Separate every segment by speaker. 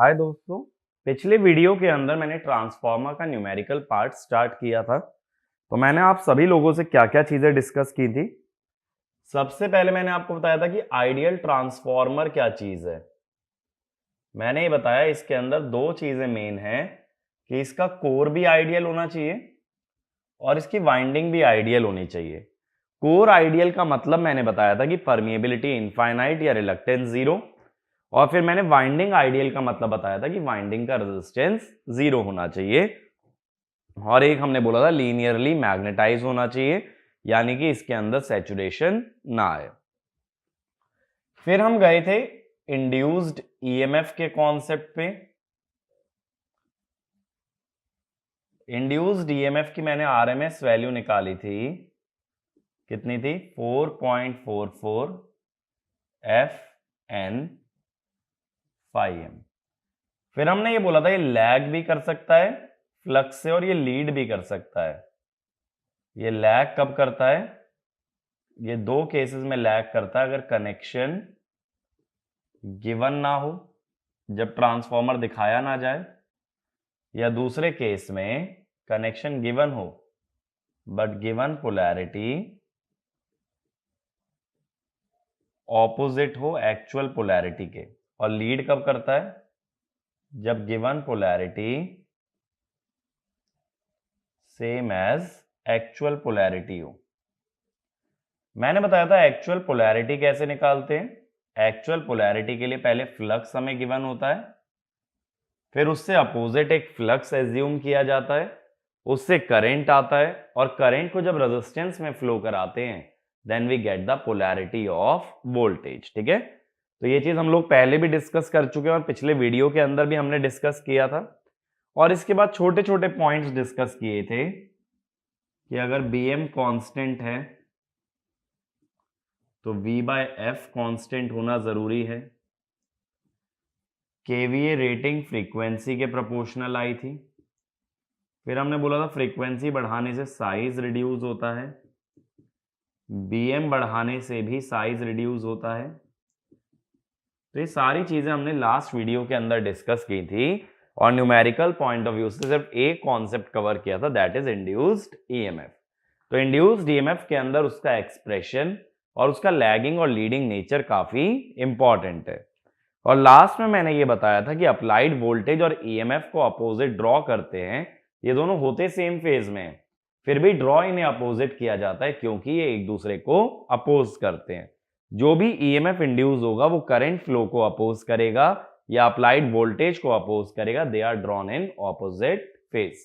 Speaker 1: हाय दोस्तों, पिछले वीडियो के अंदर मैंने ट्रांसफार्मर का न्यूमेरिकल पार्ट स्टार्ट किया था। तो मैंने आप सभी लोगों से क्या क्या चीजें डिस्कस की थी। सबसे पहले मैंने आपको बताया था कि आइडियल ट्रांसफार्मर क्या चीज है। मैंने ये बताया इसके अंदर दो चीजें मेन हैं कि इसका कोर भी आइडियल होना चाहिए और इसकी वाइंडिंग भी आइडियल होनी चाहिए। कोर आइडियल का मतलब मैंने बताया था कि परमिएबिलिटी इनफाइनाइट या रिलक्टेंस जीरो, और फिर मैंने वाइंडिंग आइडियल का मतलब बताया था कि वाइंडिंग का रेजिस्टेंस जीरो होना चाहिए, और एक हमने बोला था लीनियरली मैग्नेटाइज होना चाहिए, यानी कि इसके अंदर सैचुरेशन ना आए। फिर हम गए थे इंड्यूस्ड ईएमएफ के कॉन्सेप्ट पे। इंड्यूस्ड ईएमएफ की मैंने आरएमएस वैल्यू निकाली थी, कितनी थी 4.44 एफ एन फाइव। फिर हमने ये बोला था ये लैग भी कर सकता है फ्लक्स से और ये लीड भी कर सकता है। ये लैग कब करता है? ये दो केसेस में लैग करता है, अगर कनेक्शन गिवन ना हो, जब ट्रांसफॉर्मर दिखाया ना जाए, या दूसरे केस में कनेक्शन गिवन हो बट गिवन पोलैरिटी ऑपोजिट हो एक्चुअल पोलैरिटी के। और लीड कब करता है? जब given polarity same as actual polarity हो। मैंने बताया था एक्चुअल पोलैरिटी कैसे निकालते हैं। एक्चुअल पोलैरिटी के लिए पहले फ्लक्स हमें गिवन होता है, फिर उससे अपोजिट एक फ्लक्स एज्यूम किया जाता है, उससे करंट आता है, और करंट को जब रेजिस्टेंस में फ्लो कराते हैं then we get the polarity of voltage. ठीक है, तो ये चीज हम लोग पहले भी डिस्कस कर चुके हैं और पिछले वीडियो के अंदर भी हमने डिस्कस किया था। और इसके बाद छोटे छोटे पॉइंट्स डिस्कस किए थे कि अगर bm कांस्टेंट है तो v बाय एफ कांस्टेंट होना जरूरी है। केवीए रेटिंग फ्रीक्वेंसी के प्रोपोर्शनल आई थी। फिर हमने बोला था फ्रीक्वेंसी बढ़ाने से साइज रिड्यूस होता है, bm बढ़ाने से भी साइज रिड्यूस होता है। तो ये सारी चीजें हमने लास्ट वीडियो के अंदर डिस्कस की थी, और न्यूमेरिकल पॉइंट ऑफ व्यू से सिर्फ एक कॉन्सेप्ट कवर किया था, दैट इज इंड्यूस्ड ईएमएफ। तो इंड्यूस्ड ईएमएफ के अंदर उसका एक्सप्रेशन और उसका लैगिंग और लीडिंग नेचर काफी इंपॉर्टेंट है। और लास्ट में मैंने ये बताया था कि अप्लाइड वोल्टेज और ईएमएफ को अपोजिट ड्रॉ करते हैं, ये दोनों होते सेम फेज में हैं, फिर भी ड्रॉ इन्हें अपोजिट किया जाता है क्योंकि ये एक दूसरे को अपोज करते हैं। जो भी ईएमएफ इंड्यूस होगा वो करंट फ्लो को अपोज करेगा या अप्लाइड वोल्टेज को अपोज करेगा, they are drawn in opposite phase.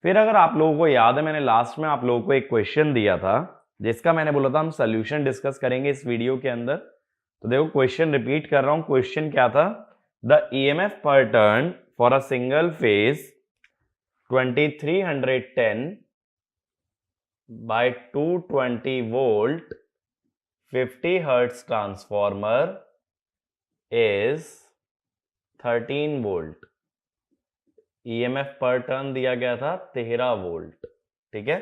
Speaker 1: फिर अगर आप लोगों को याद है, मैंने लास्ट में आप लोगों को एक क्वेश्चन दिया था जिसका मैंने बोला था हम सोल्यूशन डिस्कस करेंगे इस वीडियो के अंदर। तो देखो क्वेश्चन रिपीट कर रहा हूं। क्वेश्चन क्या था? द ईएमएफ पर turn for a single phase 2310 by 220 volt 50 hertz transformer is 13 volt. EMF पर टर्न दिया गया था 13 वोल्ट। ठीक है,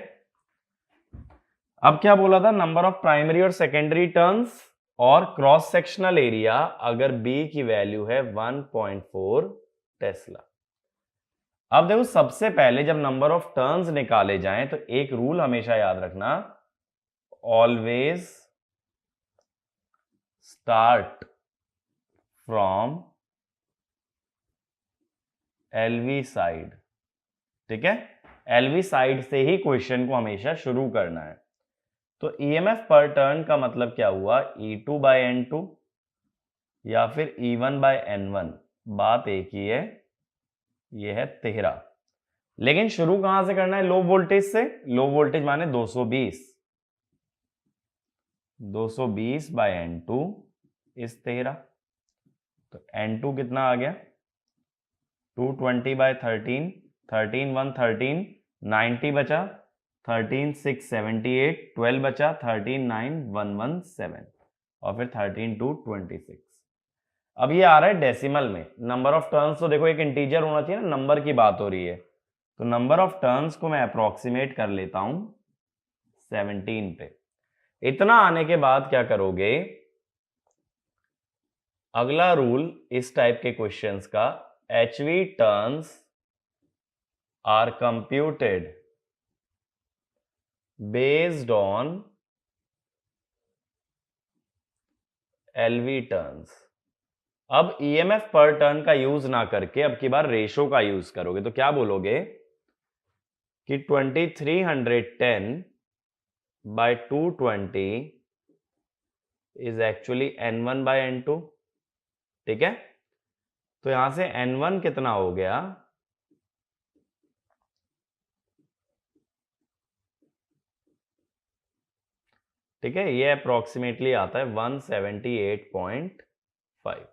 Speaker 1: अब क्या बोला था? नंबर ऑफ प्राइमरी और सेकेंडरी टर्न्स और क्रॉस सेक्शनल एरिया अगर बी की वैल्यू है 1.4 टेस्ला। अब देखो सबसे पहले जब नंबर ऑफ टर्न्स निकाले जाएं तो एक रूल हमेशा याद रखना, always start from LV side. ठीक है, एलवी साइड से ही क्वेश्चन को हमेशा शुरू करना है। तो ईएमएफ पर टर्न का मतलब क्या हुआ? E2 बाय N2 या फिर E1 बाय N1, बात एक ही है, ये है 13। लेकिन शुरू कहां से करना है? लो वोल्टेज से। लो वोल्टेज माने 220, 220 बाय N2 इस 13। तो N2 कितना आ गया? 220 बाय 13, 13 1 13, 90 बचा, 13 6 78, 12 बचा, 13 9 117, और फिर 13 2 26। अब ये आ रहा है डेसिमल में। नंबर ऑफ टर्न्स तो देखो एक इंटीजर होना चाहिए ना, नंबर की बात हो रही है, तो नंबर ऑफ टर्न्स को मैं अप्रोक्सीमेट कर लेता हूं 17 पे। इतना आने के बाद क्या करोगे? अगला रूल इस टाइप के क्वेश्चंस का, HV turns are computed based on LV turns. अब EMF पर टर्न का यूज ना करके अब की बार रेशो का यूज करोगे, तो क्या बोलोगे कि 2310 by 220 is actually N1 by N2। ठीक है, तो यहां से N1 कितना हो गया, ठीक है, ये अप्रोक्सीमेटली आता है 178.5।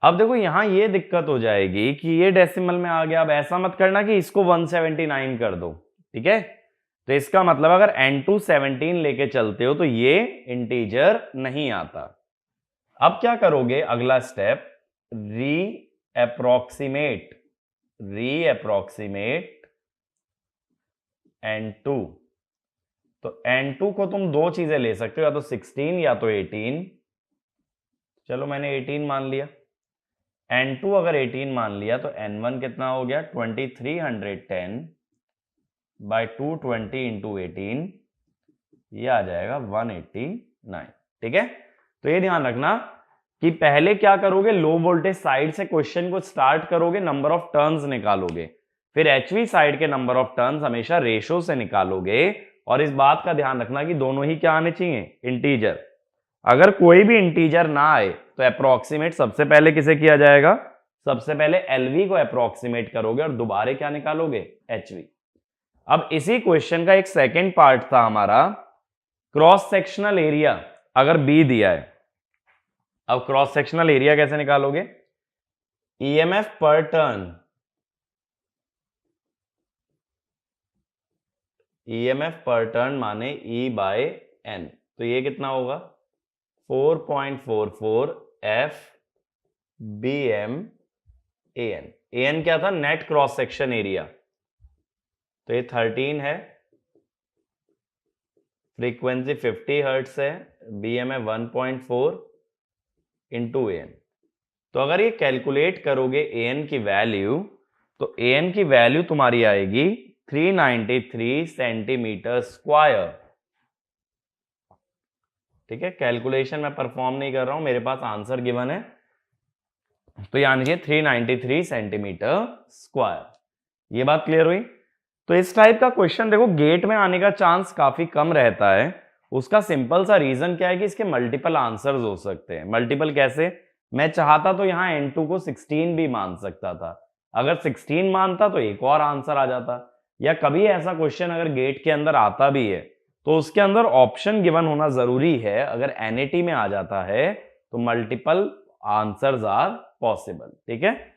Speaker 1: अब देखो यहां ये दिक्कत हो जाएगी कि ये डेसिमल में आ गया। अब ऐसा मत करना कि इसको 179 कर दो, ठीक है, तो इसका मतलब अगर N2 17 लेके चलते हो तो ये इंटीजर नहीं आता। अब क्या करोगे, अगला स्टेप, रीअप्रोक्सीमेट N2। तो N2 को तुम दो चीजें ले सकते हो, या तो 16 या तो 18। चलो मैंने 18 मान लिया। N2 अगर 18 मान लिया तो N1 कितना हो गया, 2310 बाई 220 इंटू 18, ये आ जाएगा 189। ठीक है, तो ये ध्यान रखना कि पहले क्या करोगे, लो वोल्टेज साइड से क्वेश्चन को स्टार्ट करोगे, नंबर ऑफ टर्न्स निकालोगे, फिर HV साइड के नंबर ऑफ टर्न्स हमेशा रेशो से निकालोगे। और इस बात का ध्यान रखना कि दोनों ही क्या आने चाहिए, इंटीजर। अगर कोई भी इंटीजर ना आए तो अप्रोक्सीमेट सबसे पहले किसे किया जाएगा, सबसे पहले LV को अप्रोक्सीमेट करोगे और दोबारा क्या निकालोगे, HV। अब इसी क्वेश्चन का एक सेकेंड पार्ट था हमारा, क्रॉस सेक्शनल एरिया अगर B दिया है। अब क्रॉस सेक्शनल एरिया कैसे निकालोगे, EMF पर टर्न, EMF पर टर्न माने E बाय N, तो ये कितना होगा 4.44 F BM AN। AN क्या था, नेट क्रॉस सेक्शन एरिया, तो ये 13 है, फ्रीक्वेंसी 50 हर्ट्ज है, BM है 1.4 इंटू AN। तो अगर ये कैलकुलेट करोगे AN की वैल्यू, तो AN की वैल्यू तुम्हारी आएगी 393 सेंटीमीटर स्क्वायर। ठीक है, कैलकुलेशन मैं परफॉर्म नहीं कर रहा हूं, मेरे पास आंसर गिवन है, तो यानी कि 393 सेंटीमीटर स्क्वायर। ये बात क्लियर हुई। तो इस टाइप का क्वेश्चन देखो गेट में आने का चांस काफी कम रहता है। उसका सिंपल सा रीजन क्या है कि इसके मल्टीपल आंसर्स हो सकते हैं। मल्टीपल कैसे, मैं चाहता तो यहां N2 को 16 भी मान सकता था, अगर 16 मानता तो एक और आंसर आ जाता। या कभी ऐसा क्वेश्चन अगर गेट के अंदर आता भी है तो उसके अंदर ऑप्शन गिवन होना जरूरी है, अगर NAT में आ जाता है तो मल्टीपल आंसर्स आर पॉसिबल। ठीक है,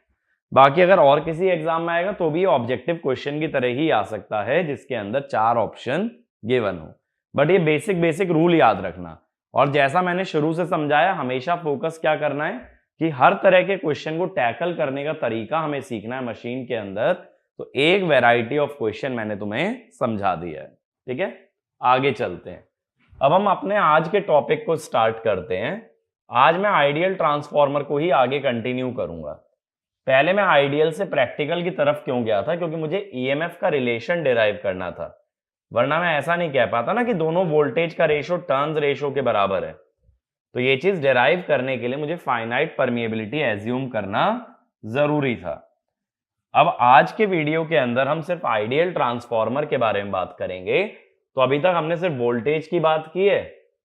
Speaker 1: बाकी अगर और किसी एग्जाम में आएगा तो भी ऑब्जेक्टिव क्वेश्चन की तरह ही आ सकता है जिसके अंदर 4 ऑप्शन गिवन हो। बट ये बेसिक रूल याद रखना, और जैसा मैंने शुरू से समझाया, हमेशा फोकस क्या करना है कि हर तरह के क्वेश्चन को टैकल करने का तरीका हमें सीखना है मशीन के अंदर। तो एक वैरायटी ऑफ क्वेश्चन मैंने तुम्हें समझा दिया है। ठीक है, आगे चलते हैं। अब हम अपने आज के टॉपिक को स्टार्ट करते हैं। आज मैं आइडियल ट्रांसफॉर्मर को ही आगे कंटिन्यू करूंगा। पहले मैं आइडियल से प्रैक्टिकल की तरफ क्यों गया था, क्योंकि मुझे EMF का रिलेशन डिराइव करना था, वरना मैं ऐसा नहीं कह पाता ना कि दोनों वोल्टेज का रेशो टर्न्स रेशो के बराबर है। तो ये चीज डिराइव करने के लिए मुझे फाइनाइट परमिएबिलिटी एज्यूम करना जरूरी था। अब आज के वीडियो के अंदर हम सिर्फ आइडियल ट्रांसफॉर्मर के बारे में बात करेंगे। तो अभी तक हमने सिर्फ वोल्टेज की बात की है,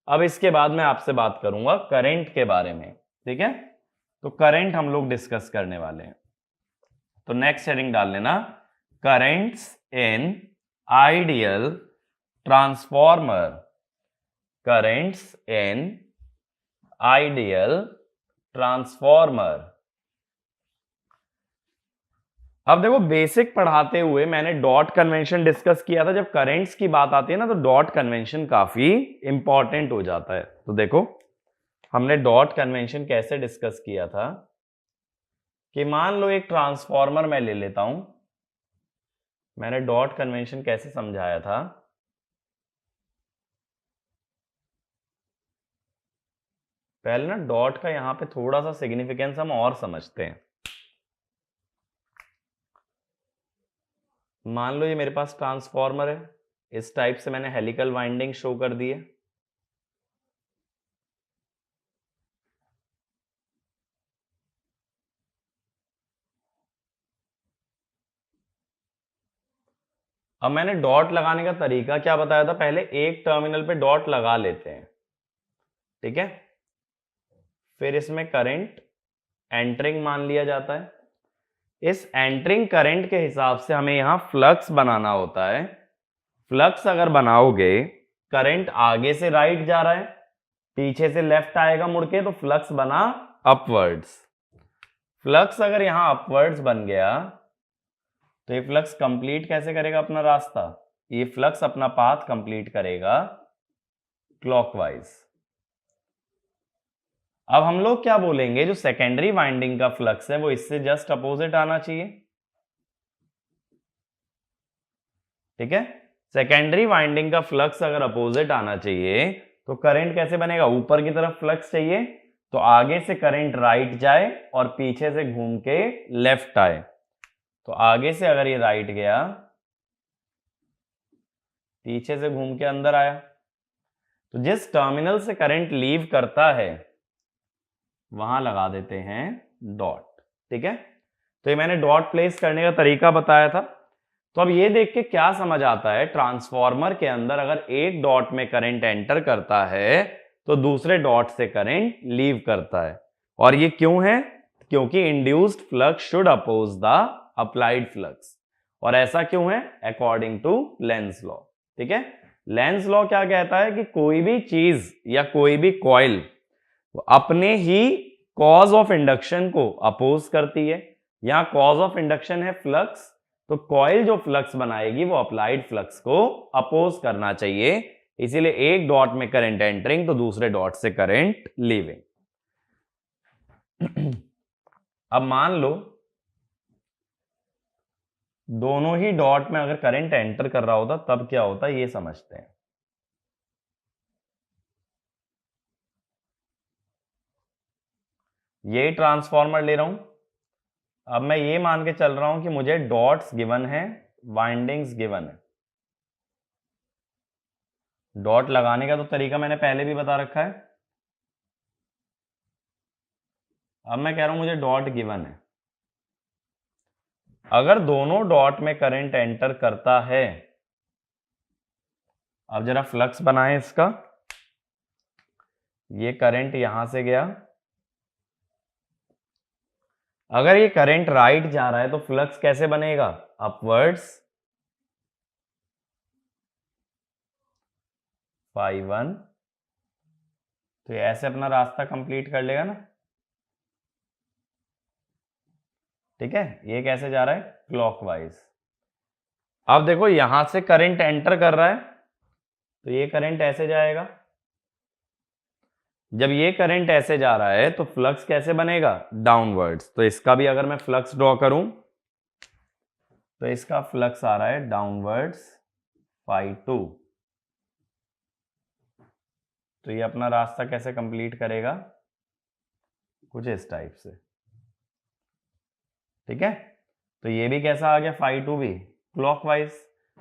Speaker 1: अब इसके बाद मैं आपसे बात करूंगा करंट के बारे में। ठीक है, तो करंट हम लोग डिस्कस करने वाले हैं। तो नेक्स्ट हेडिंग डाल लेना, currents in ideal transformer. Currents in ideal transformer. अब देखो बेसिक पढ़ाते हुए मैंने डॉट कन्वेंशन डिस्कस किया था। जब करंट्स की बात आती है ना तो डॉट कन्वेंशन काफी इंपॉर्टेंट हो जाता है। तो देखो हमने डॉट कन्वेंशन कैसे डिस्कस किया था कि मान लो एक ट्रांसफॉर्मर मैं ले लेता हूं। मैंने डॉट कन्वेंशन कैसे समझाया था, पहले ना डॉट का यहां पे थोड़ा सा सिग्निफिकेंस हम और समझते हैं। मान लो ये मेरे पास ट्रांसफॉर्मर है, इस टाइप से मैंने हेलिकल वाइंडिंग शो कर दी है। अब मैंने डॉट लगाने का तरीका क्या बताया था, पहले एक टर्मिनल पे डॉट लगा लेते हैं, ठीक है। फिर इसमें करंट एंटरिंग मान लिया जाता है। इस एंटरिंग करंट के हिसाब से हमें यहां फ्लक्स बनाना होता है। फ्लक्स अगर बनाओगे, करंट आगे से राइट जा रहा है, पीछे से लेफ्ट आएगा मुड़ के, तो फ्लक्स बना अपवर्ड्स। फ्लक्स अगर यहां अपवर्ड्स बन गया तो ये फ्लक्स कंप्लीट कैसे करेगा अपना रास्ता, ये फ्लक्स अपना पाथ कंप्लीट करेगा क्लॉकवाइज। अब हम लोग क्या बोलेंगे, जो सेकेंडरी वाइंडिंग का फ्लक्स है वो इससे जस्ट अपोजिट आना चाहिए, ठीक है। सेकेंडरी वाइंडिंग का फ्लक्स अगर अपोजिट आना चाहिए तो करंट कैसे बनेगा, ऊपर की तरफ फ्लक्स चाहिए तो आगे से करंट राइट जाए और पीछे से घूम के लेफ्ट आए। तो आगे से अगर ये राइट गया, पीछे से घूम के अंदर आया, तो जिस टर्मिनल से करंट लीव करता है वहां लगा देते हैं डॉट, ठीक है। तो ये मैंने डॉट प्लेस करने का तरीका बताया था। तो अब ये देख के क्या समझ आता है, ट्रांसफॉर्मर के अंदर अगर एक डॉट में करंट एंटर करता है तो दूसरे डॉट से करंट लीव करता है। और ये क्यों है, क्योंकि induced flux should oppose the applied flux. और ऐसा क्यों है, अकॉर्डिंग टू लेंज लॉ, ठीक है। लेंज लॉ क्या कहता है कि कोई भी चीज या कोई भी कॉइल अपने ही कॉज ऑफ इंडक्शन को अपोज करती है। यहां कॉज ऑफ इंडक्शन है फ्लक्स, तो कॉइल जो फ्लक्स बनाएगी वो अप्लाइड फ्लक्स को अपोज करना चाहिए। इसीलिए एक डॉट में करंट एंटरिंग तो दूसरे डॉट से करंट लीविंग। अब मान लो दोनों ही डॉट में अगर करंट एंटर कर रहा होता तब क्या होता, ये समझते हैं। ये ट्रांसफॉर्मर ले रहा हूं, अब मैं ये मान के चल रहा हूं कि मुझे डॉट्स गिवन है, वाइंडिंग्स गिवन है। डॉट लगाने का तो तरीका मैंने पहले भी बता रखा है। अब मैं कह रहा हूं मुझे डॉट गिवन है, अगर दोनों डॉट में करंट एंटर करता है, अब जरा फ्लक्स बनाएं इसका। ये करंट यहां से गया, अगर ये करंट राइट जा रहा है तो फ्लक्स कैसे बनेगा, अपवर्ड्स φ1। तो ये ऐसे अपना रास्ता कंप्लीट कर लेगा ना, ठीक है। ये कैसे जा रहा है, क्लॉकवाइज। अब देखो यहां से करंट एंटर कर रहा है तो ये करंट ऐसे जाएगा, जब ये करंट ऐसे जा रहा है तो फ्लक्स कैसे बनेगा, डाउनवर्ड्स। तो इसका भी अगर मैं फ्लक्स ड्रॉ करूं तो इसका फ्लक्स आ रहा है डाउनवर्ड्स φ2। तो ये अपना रास्ता कैसे कंप्लीट करेगा, कुछ इस टाइप से, ठीक है। तो ये भी कैसा आ गया, φ2 भी क्लॉकवाइज।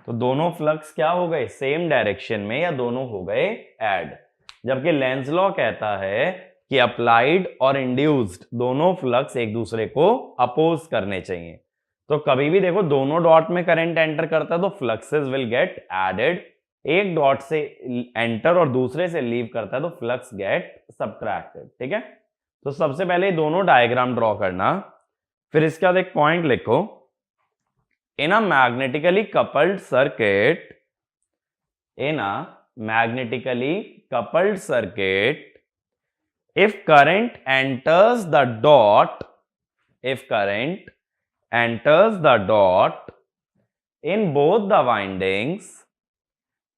Speaker 1: तो दोनों फ्लक्स क्या हो गए, सेम डायरेक्शन में, या दोनों हो गए ऐड। जबकि लेंज लॉ कहता है कि अप्लाइड और इंड्यूस्ड दोनों फ्लक्स एक दूसरे को अपोज करने चाहिए। तो कभी भी देखो दोनों डॉट में करंट एंटर करता है तो फ्लक्सेस विल गेट एडेड, एक डॉट से एंटर और दूसरे से लीव करता है तो फ्लक्स गेट सबट्रैक्टेड, ठीक है। तो सबसे पहले दोनों डायग्राम ड्रॉ करना, फिर इसके बाद एक पॉइंट लिखो, in a magnetically coupled circuit, in a magnetically coupled circuit, if current enters the dot, if current enters the dot in both the windings,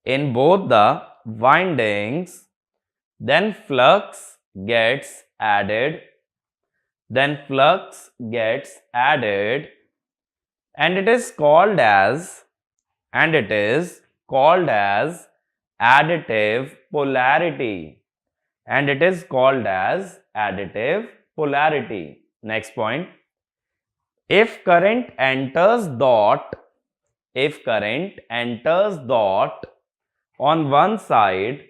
Speaker 1: in both the windings, then flux gets added, then flux gets added, and it is called as, and it is called as additive polarity. and it is called as additive polarity. Next point, if current enters dot on one side,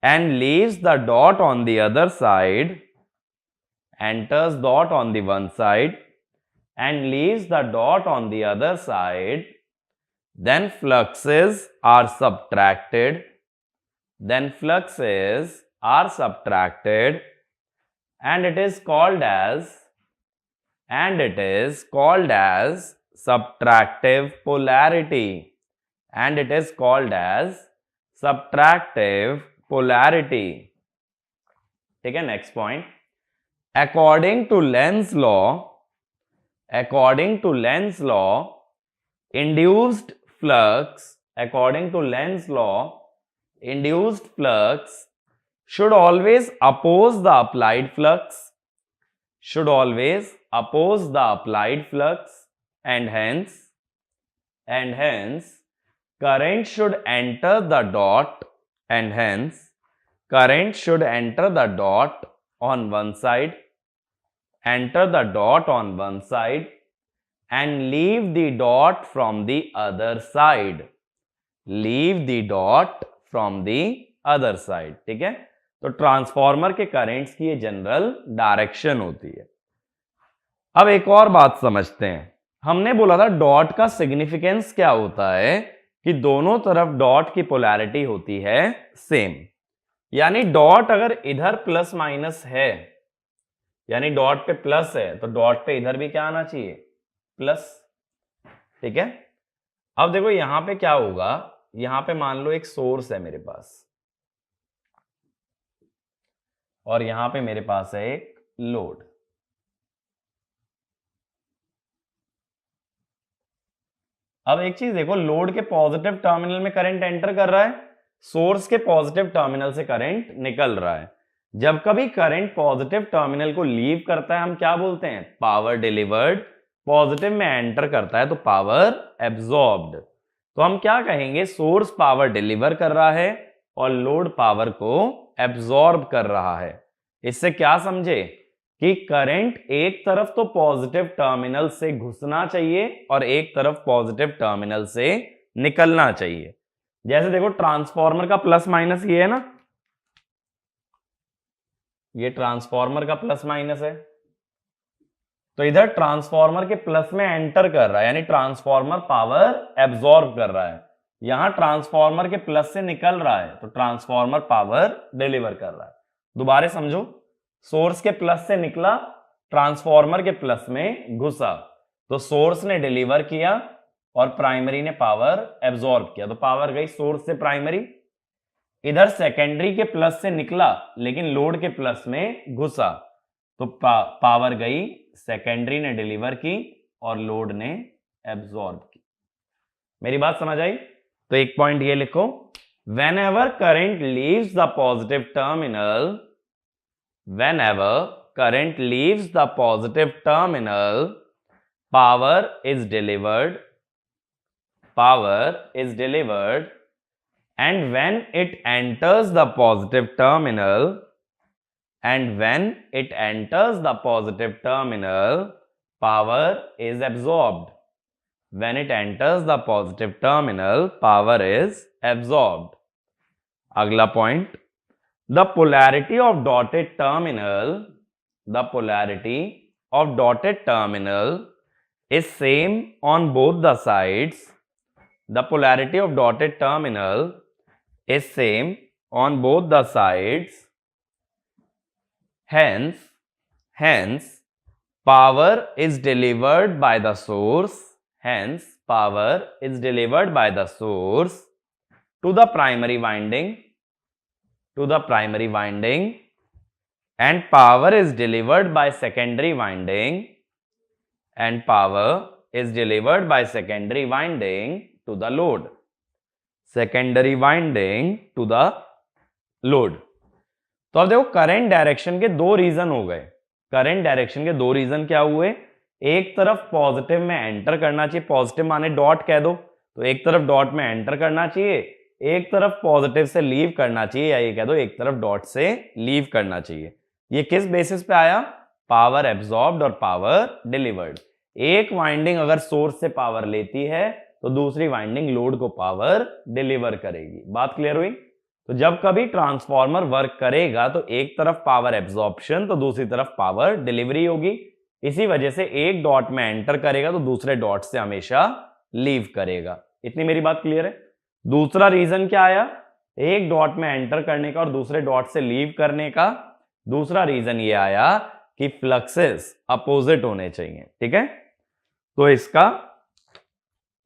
Speaker 1: and leaves the dot on the other side, enters dot on the one side and leaves the dot on the other side, then fluxes are subtracted, and it is called as subtractive polarity, ठीक है. Next point, according to Lenz's law, induced flux should always oppose the applied flux, and hence current should enter the dot, on one side, and leave the dot from the other side, ठीक है. तो transformer के currents की ये general direction होती है. अब एक और बात समझते हैं. हमने बोला था डॉट का सिग्निफिकेंस क्या होता है कि दोनों तरफ डॉट की पोलैरिटी होती है सेम. यानी डॉट अगर इधर प्लस माइनस है, यानी डॉट पे प्लस है, तो डॉट पे इधर भी क्या आना चाहिए, प्लस. ठीक है. अब देखो यहां पे क्या होगा, यहां पे मान लो एक सोर्स है मेरे पास और यहां पे मेरे पास है एक लोड. अब एक चीज देखो, लोड के पॉजिटिव टर्मिनल में करंट एंटर कर रहा है, सोर्स के पॉजिटिव टर्मिनल से करंट निकल रहा है. जब कभी करंट पॉजिटिव टर्मिनल को लीव करता है हम क्या बोलते हैं, पावर डिलीवर्ड. पॉजिटिव में एंटर करता है तो पावर एब्जॉर्ब्ड. तो हम क्या कहेंगे, सोर्स पावर डिलीवर कर रहा है और लोड पावर को एब्जॉर्ब कर रहा है. इससे क्या समझे कि करंट एक तरफ तो पॉजिटिव टर्मिनल से घुसना चाहिए और एक तरफ पॉजिटिव टर्मिनल से निकलना चाहिए. जैसे देखो ट्रांसफॉर्मर का प्लस माइनस ये है ना, ये ट्रांसफॉर्मर का प्लस माइनस है, तो इधर ट्रांसफॉर्मर के प्लस में एंटर कर रहा है, यानी ट्रांसफॉर्मर पावर एब्जॉर्ब कर रहा है. यहां ट्रांसफॉर्मर के प्लस से निकल रहा है तो ट्रांसफॉर्मर पावर डिलीवर कर रहा है. दोबारा समझो, सोर्स के प्लस से निकला, ट्रांसफॉर्मर के प्लस में घुसा, तो सोर्स ने डिलीवर किया और प्राइमरी ने पावर एब्जॉर्ब किया, तो पावर गई सोर्स से प्राइमरी. इधर सेकेंडरी के प्लस से निकला लेकिन लोड के प्लस में घुसा, तो पावर गई, सेकेंडरी ने डिलीवर की और लोड ने एब्जॉर्ब की. मेरी बात समझ आई? तो एक पॉइंट ये लिखो, whenever current leaves the positive terminal, power is delivered, and when it enters the positive terminal, power is absorbed. When it enters the positive terminal, power is absorbed. अगला point, the polarity of dotted terminal is same on both the sides. The polarity of dotted terminal is same on both the sides. Hence, power is delivered by the source. To the primary winding, and power is delivered by secondary winding, to the load. तो अब देखो current direction के दो reason हो गए. क्या हुए, एक तरफ पॉजिटिव में एंटर करना चाहिए, पॉजिटिव माने डॉट कह दो, तो एक तरफ डॉट में एंटर करना चाहिए, एक तरफ पॉजिटिव से लीव करना चाहिए, या ये कह दो एक तरफ डॉट से लीव करना चाहिए। ये किस बेसिस पे आया? पावर एब्जॉर्ब्ड और पावर डिलीवर्ड। एक वाइंडिंग अगर सोर्स से पावर लेती है तो दूसरी वाइंडिंग लोड को पावर डिलीवर करेगी। बात क्लियर हुई? तो जब कभी ट्रांसफॉर्मर वर्क करेगा तो एक तरफ पावर एब्जॉर्प्शन तो दूसरी तरफ पावर डिलीवरी होगी। इसी वजह से एक डॉट में एंटर करेगा तो दूसरे डॉट से हमेशा लीव करेगा। इतनी मेरी बात क्लियर है? दूसरा रीजन क्या आया एक डॉट में एंटर करने का और दूसरे डॉट से लीव करने का? दूसरा रीजन ये आया कि फ्लक्सेस अपोजिट होने चाहिए। ठीक है, तो इसका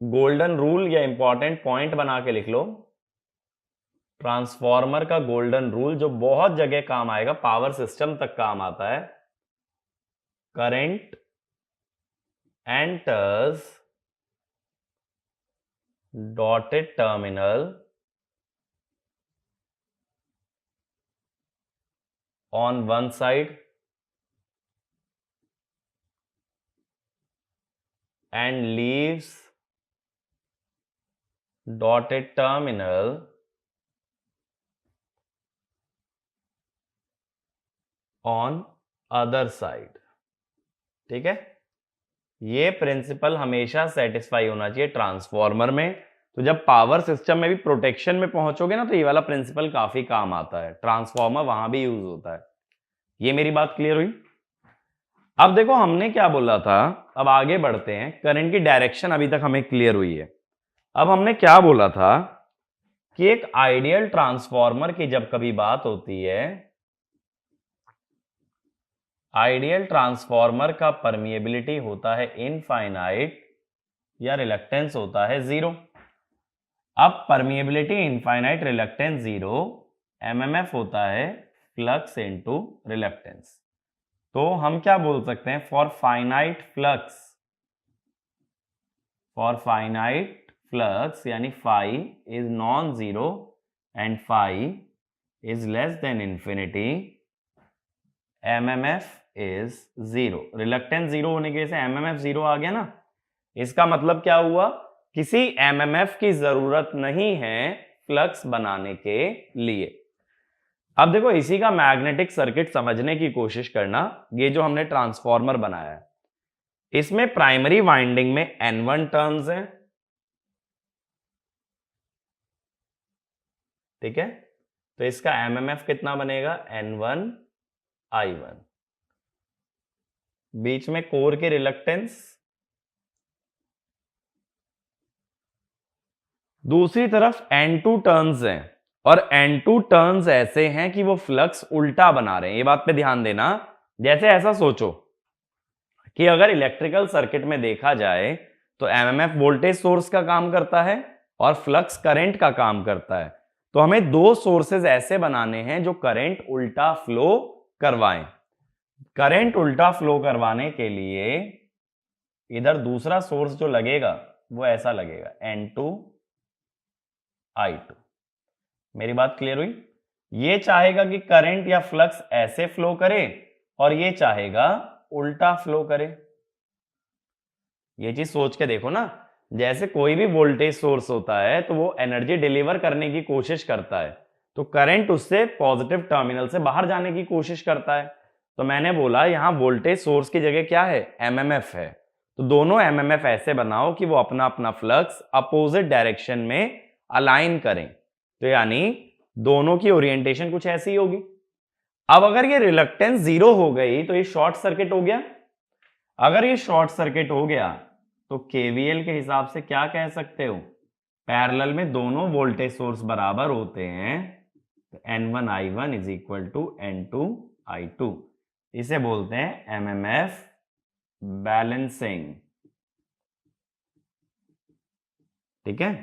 Speaker 1: गोल्डन रूल या इंपॉर्टेंट पॉइंट बना के लिख लो। ट्रांसफॉर्मर का गोल्डन रूल जो बहुत जगह काम आएगा, पावर सिस्टम तक काम आता है। Current enters dotted terminal on one side and leaves dotted terminal on other side। ठीक है, ये प्रिंसिपल हमेशा सेटिस्फाई होना चाहिए ट्रांसफॉर्मर में। तो जब पावर सिस्टम में भी प्रोटेक्शन में पहुंचोगे ना तो ये वाला प्रिंसिपल काफी काम आता है। ट्रांसफॉर्मर वहां भी यूज होता है। ये मेरी बात क्लियर हुई? अब देखो हमने क्या बोला था, अब आगे बढ़ते हैं। करंट की डायरेक्शन अभी तक हमें क्लियर हुई है। अब हमने क्या बोला था कि एक आइडियल ट्रांसफॉर्मर की जब कभी बात होती है, आइडियल ट्रांसफॉर्मर का परमिएबिलिटी होता है इनफाइनाइट या रिलक्टेंस होता है 0। अब परमिएबिलिटी इनफाइनाइट, रिलक्टेंस 0, एमएमएफ होता है फ्लक्स इनटू रिलक्टेंस। तो हम क्या बोल सकते हैं? फॉर फाइनाइट फ्लक्स यानी phi is non zero and phi is less than infinity, MMF is 0। Reluctance 0 होने की वजह से एमएमएफ 0 आ गया ना। इसका मतलब क्या हुआ? किसी एमएमएफ की जरूरत नहीं है फ्लक्स बनाने के लिए। अब देखो इसी का मैग्नेटिक सर्किट समझने की कोशिश करना। ये जो हमने ट्रांसफॉर्मर बनाया है, इसमें प्राइमरी वाइंडिंग में N1 टर्न्स हैं। ठीक है, तो इसका एमएमएफ कितना बनेगा? N1 I1। बीच में कोर की रिलक्टेंस, दूसरी तरफ N2 टर्न्स हैं और N2 टर्न्स ऐसे हैं कि वो फ्लक्स उल्टा बना रहे हैं। ये बात पे ध्यान देना। जैसे ऐसा सोचो कि अगर इलेक्ट्रिकल सर्किट में देखा जाए तो एमएमएफ वोल्टेज सोर्स का काम करता है और फ्लक्स करंट का काम करता है। तो हमें दो सोर्सेज ऐसे बनाने हैं जो करंट उल्टा फ्लो करवाएं। करंट उल्टा फ्लो करवाने के लिए इधर दूसरा सोर्स जो लगेगा वो ऐसा लगेगा, N2 I2। मेरी बात क्लियर हुई? ये चाहेगा कि करंट या फ्लक्स ऐसे फ्लो करे और ये चाहेगा उल्टा फ्लो करे। ये चीज सोच के देखो ना, जैसे कोई भी वोल्टेज सोर्स होता है तो वो एनर्जी डिलीवर करने की कोशिश करता है, तो करंट उससे पॉजिटिव टर्मिनल से बाहर जाने की कोशिश करता है। तो मैंने बोला यहां वोल्टेज सोर्स की जगह क्या है? एमएमएफ है। तो दोनों एमएमएफ ऐसे बनाओ कि वो अपना अपना फ्लक्स अपोजिट डायरेक्शन में अलाइन करें। तो यानी दोनों की ओरिएंटेशन कुछ ऐसी होगी। अब अगर ये रिलक्टेंस 0 हो गई तो ये शॉर्ट सर्किट हो गया। अगर ये शॉर्ट सर्किट हो गया तो केवीएल के हिसाब से क्या कह सकते हो? पैरेलल में दोनों वोल्टेज सोर्स बराबर होते हैं, तो N1 I1 is equal to N2 I2। इसे बोलते हैं एमएमएफ बैलेंसिंग। ठीक है,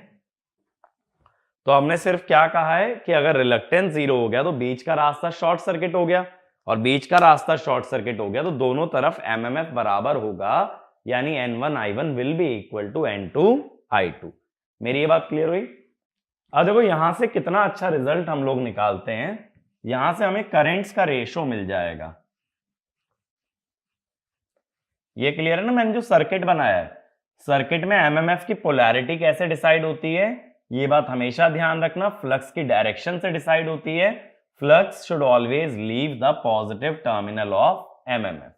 Speaker 1: तो हमने सिर्फ क्या कहा है कि अगर रिलक्टेंस 0 हो गया तो बीच का रास्ता शॉर्ट सर्किट हो गया, और बीच का रास्ता शॉर्ट सर्किट हो गया तो दोनों तरफ एमएमएफ बराबर होगा, यानी N1 I1 will be equal to N2 I2। मेरी ये बात क्लियर हुई? अब देखो यहां से कितना अच्छा रिजल्ट हम लोग निकालते हैं। यहां से हमें करेंट्स का रेशो मिल जाएगा। ये क्लियर है ना? मैंने जो सर्किट बनाया है, सर्किट में एमएमएफ की पोलैरिटी कैसे डिसाइड होती है? ये बात हमेशा ध्यान रखना, फ्लक्स की डायरेक्शन से डिसाइड होती है। Flux should always leave the positive terminal of MMF.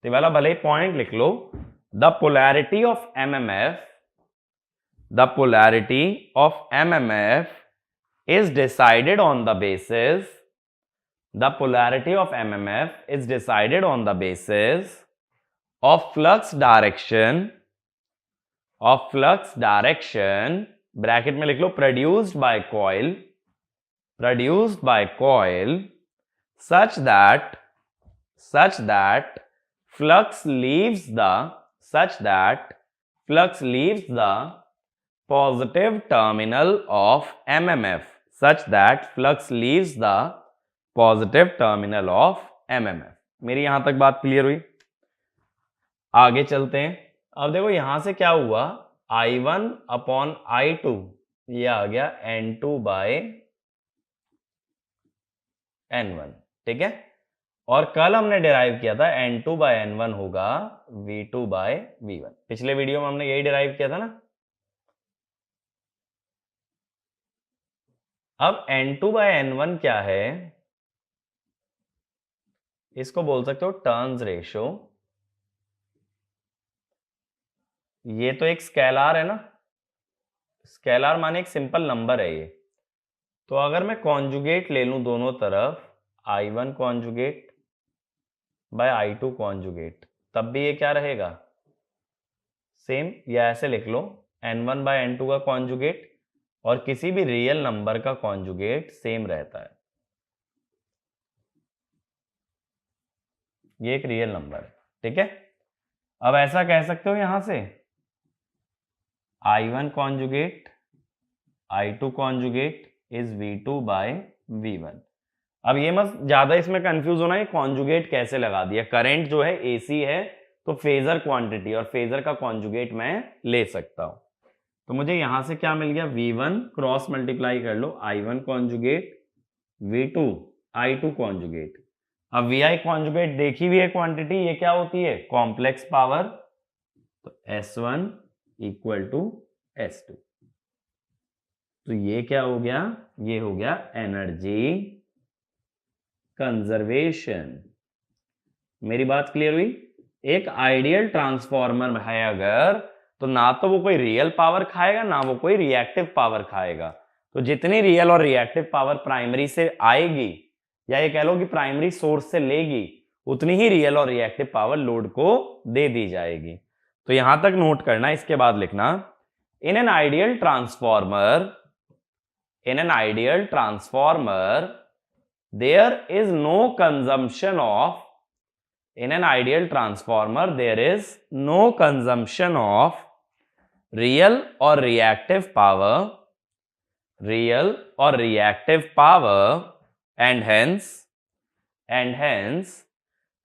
Speaker 1: तो वाला भले ही पॉइंट लिख लो, the polarity of MMF, the polarity of MMF is decided on the basis, the polarity of MMF is decided on the basis of flux direction, bracket में लिख लो, produced by coil such that flux leaves the positive terminal of MMF, such that flux leaves the positive terminal of MMF। मेरी यहां तक बात clear हुई? आगे चलते हैं। अब देखो यहां से क्या हुआ, I1 अपॉन I2 ये आ गया N2 बाय N1, ठीक है। और कल हमने डिराइव किया था N2 बाय N1 होगा V2 बाय V1। पिछले वीडियो में हमने यही डिराइव किया था ना। अब N2 बाय N1 क्या है, इसको बोल सकते हो टर्न्स रेशो। ये तो एक स्केलार है ना, स्केलार माने एक सिंपल नंबर है ये। तो अगर मैं कॉन्जुगेट ले लूं दोनों तरफ, I1 conjugate bye I2 conjugate, तब भी ये क्या रहेगा, सेम। या ऐसे लिख लो, N1 बाय N2 का कॉन्जुगेट और किसी भी रियल नंबर का कॉन्जुगेट सेम रहता है। ये एक रियल नंबर है, ठीक है। अब ऐसा कह सकते हो यहां से I1 conjugate I2 conjugate is V2 bye V1। अब ये मत ज्यादा इसमें कंफ्यूज होना, ये कॉन्जुगेट कैसे लगा दिया। करंट जो है AC है तो फेजर क्वांटिटी, और फेजर का कॉन्जुगेट मैं ले सकता हूं। तो मुझे यहां से क्या मिल गया, V1 क्रॉस मल्टीप्लाई कर लो I1 conjugate V2 I2 conjugate. अब VI कॉन्जुगेट देखी हुई है क्वांटिटी, ये क्या होती है, कॉम्प्लेक्स पावर। तो S1 इक्वल टू S2। तो ये क्या हो गया, ये हो गया एनर्जी कंजर्वेशन। मेरी बात क्लियर हुई? एक आइडियल ट्रांसफॉर्मर है अगर, तो ना तो वो कोई रियल पावर खाएगा ना वो कोई रिएक्टिव पावर खाएगा। तो जितनी रियल और रिएक्टिव पावर प्राइमरी से आएगी, या ये कह लो कि प्राइमरी सोर्स से लेगी, उतनी ही रियल और रिएक्टिव पावर लोड को दे दी जाएगी। तो यहां तक नोट करना, इसके बाद लिखना, in an ideal transformer there is no consumption of, in an ideal transformer there is no consumption of real or reactive power, and hence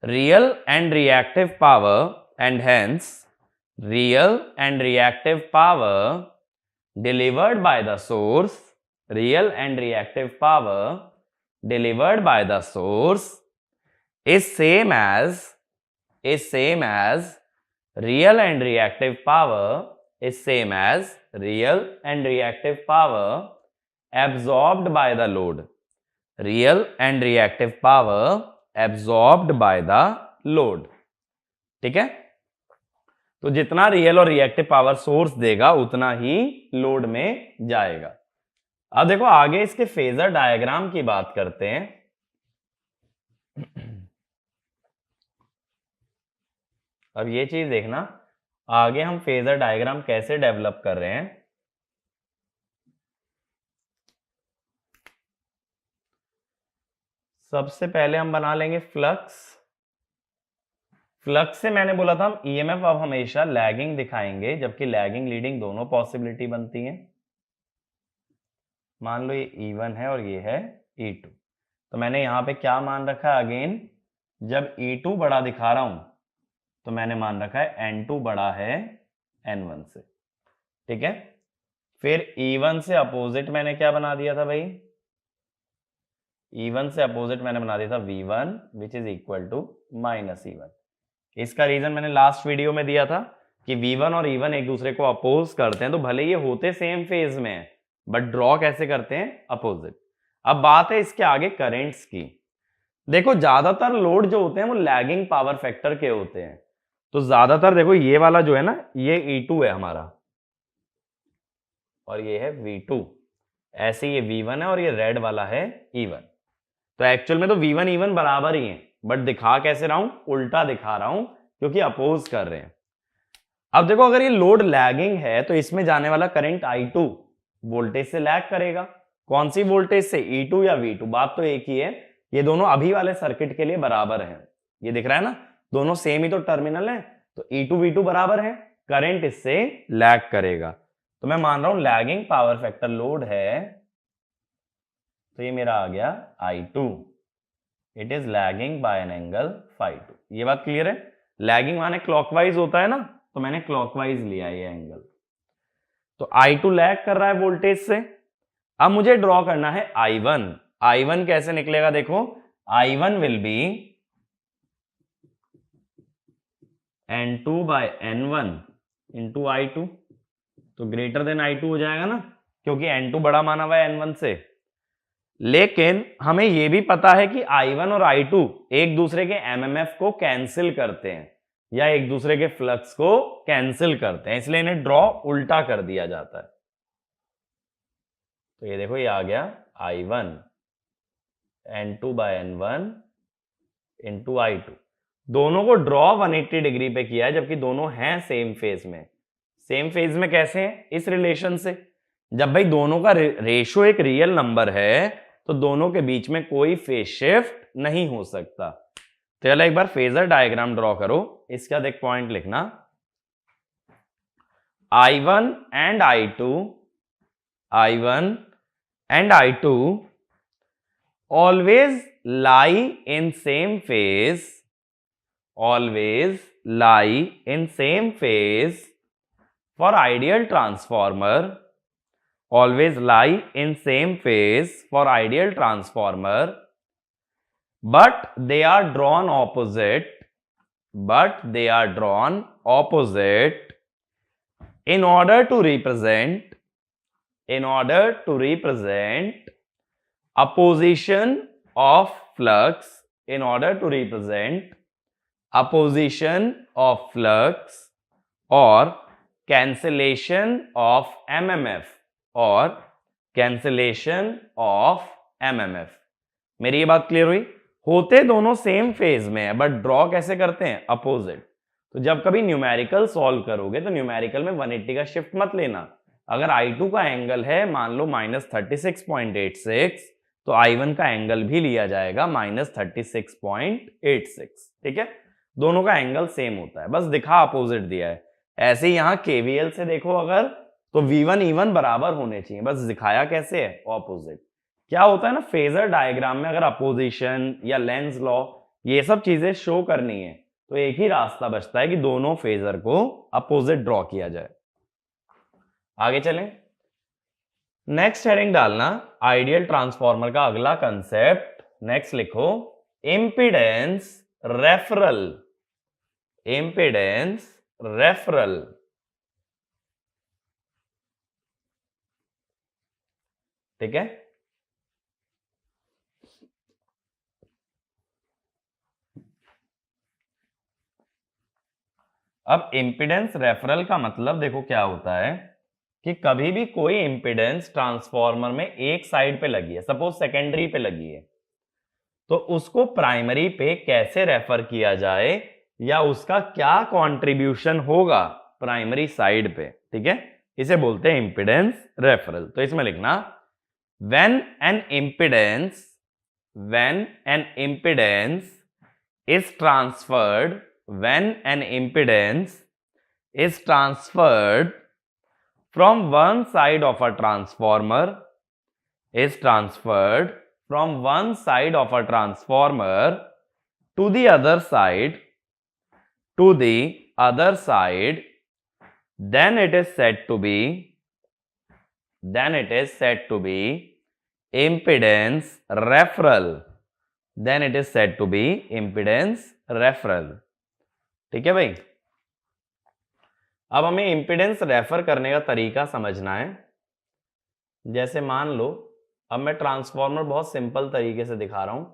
Speaker 1: real and reactive power delivered by the source, is same as real and reactive power absorbed by the load, ठीक है। तो जितना real और reactive power source देगा उतना ही load में जाएगा। अब देखो आगे इसके फेजर डायग्राम की बात करते हैं। अब ये चीज देखना, आगे हम फेजर डायग्राम कैसे डेवलप कर रहे हैं। सबसे पहले हम बना लेंगे फ्लक्स से मैंने बोला था हम ईएमएफ अब हमेशा लैगिंग दिखाएंगे, जबकि लैगिंग लीडिंग दोनों पॉसिबिलिटी बनती हैं। मान लो ये E1 है और ये है E2, तो मैंने यहां पे क्या मान रखा है, अगेन जब E2 बड़ा दिखा रहा हूं तो मैंने मान रखा है N2 बड़ा है N1 से, ठीक है। फिर E1 से अपोजिट मैंने क्या बना दिया था भाई, E1 से अपोजिट मैंने बना दिया था V1 which is equal to minus E1। इसका रीजन मैंने लास्ट वीडियो में दिया था कि V1 और E1 एक दूसरे को अपोज करते हैं, तो भले ये होते सेम फेज में बट ड्रॉ कैसे करते हैं, अपोजिट। अब बात है इसके आगे करंट्स की। देखो ज्यादातर लोड जो होते हैं वो लैगिंग पावर फैक्टर के होते हैं, तो ज्यादातर देखो ये वाला जो है ना, ये E2 है हमारा और ये है V2, ऐसे ये V1 है और ये रेड वाला है E1। तो एक्चुअल में तो V1 E1 बराबर ही है, बट दिखा कैसे रहा हूं, उल्टा दिखा रहा हूं क्योंकि अपोज कर रहे हैं। अब देखो अगर ये लोड लैगिंग है तो इसमें जाने वाला करंट I2 वोल्टेज से लैग करेगा। कौन सी वोल्टेज से, E2 या V2, बात तो एक ही है। ये दोनों अभी वाले सर्किट के लिए बराबर हैं, ये दिख रहा है ना, दोनों सेम ही तो टर्मिनल है, तो E2 V2 बराबर है, करंट इससे लैग करेगा। तो मैं मान रहा हूं लैगिंग पावर फैक्टर लोड है, तो ये मेरा आ गया I2, it is lagging by an angle φ2। ये बात क्लियर है, लैगिंग माने क्लॉकवाइज होता है ना, तो मैंने क्लॉकवाइज लिया ये एंगल। तो I2 लैग कर रहा है वोल्टेज से। अब मुझे ड्रॉ करना है I1। I1 कैसे निकलेगा, देखो I1 will be N2 bye N1 into I2, तो ग्रेटर देन I2 हो जाएगा ना, क्योंकि N2 बड़ा माना हुआ है N1 से। लेकिन हमें यह भी पता है कि I1 और I2 एक दूसरे के MMF को कैंसिल करते हैं या एक दूसरे के फ्लक्स को कैंसिल करते हैं, इसलिए इन्हें ड्रॉ उल्टा कर दिया जाता है। तो ये देखो ये आ गया I1 N2 bye N1 into I2। दोनों को ड्रॉ 180 डिग्री पे किया है, जबकि दोनों हैं सेम फेज में। सेम फेज में कैसे हैं, इस रिलेशन से, जब भाई दोनों का रेशो एक रियल नंबर है तो दोनों के बीच में कोई फेज शिफ्ट नहीं हो सकता। तो चलो एक बार फेजर डायग्राम ड्रॉ करो, इसका देख पॉइंट लिखना, I1 and I2, I1 and I2 always lie in same phase, always lie in same phase for ideal transformer, always lie in same phase for ideal transformer, but they are drawn opposite, but they are drawn opposite in order to represent opposition of flux, in order to represent opposition of flux or cancellation of MMF, और cancellation of MMF। मेरी ये बात clear हुई, होते दोनों same phase में है but draw कैसे करते हैं, अपोजिट। तो जब कभी न्यूमेरिकल सॉल्व करोगे तो न्यूमेरिकल में 180 का शिफ्ट मत लेना। अगर I2 का एंगल है मान लो -36.86, तो I1 का एंगल भी लिया जाएगा -36.86, ठीक है, दोनों का एंगल सेम होता है, बस दिखा अपोजिट दिया है। ऐसे ही यहां KVL से देखो अगर, तो V1 E1 बराबर होने चाहिए, बस दिखाया कैसे है, ऑपोजिट। क्या होता है ना फेजर डायग्राम में, अगर अपोजिशन या लेंस लॉ ये सब चीजें शो करनी है तो एक ही रास्ता बचता है कि दोनों फेजर को अपोजिट ड्रॉ किया जाए। आगे चलें, नेक्स्ट हेडिंग डालना आइडियल ट्रांसफार्मर का अगला कंसेप्ट। नेक्स्ट लिखो इंपीडेंस रेफरल, इंपीडेंस रेफरल। ठीक है, अब इंपीडेंस रेफरल का मतलब देखो क्या होता है कि कभी भी कोई इंपीडेंस ट्रांसफार्मर में एक साइड पे लगी है, सपोज सेकेंडरी पे लगी है, तो उसको प्राइमरी पे कैसे रेफर किया जाए या उसका क्या कंट्रीब्यूशन होगा प्राइमरी साइड पे, ठीक है, इसे बोलते हैं इंपीडेंस रेफरल। तो इसमें लिखना when an impedance is transferred, when an impedance is transferred from one side of a transformer, is transferred from one side of a transformer to the other side, then it is said to be impedance referral, then it is said to be impedance referral। ठीक है भाई, अब हमें impedance refer करने का तरीका समझना है। जैसे मान लो, अब मैं ट्रांसफॉर्मर बहुत सिंपल तरीके से दिखा रहा हूं।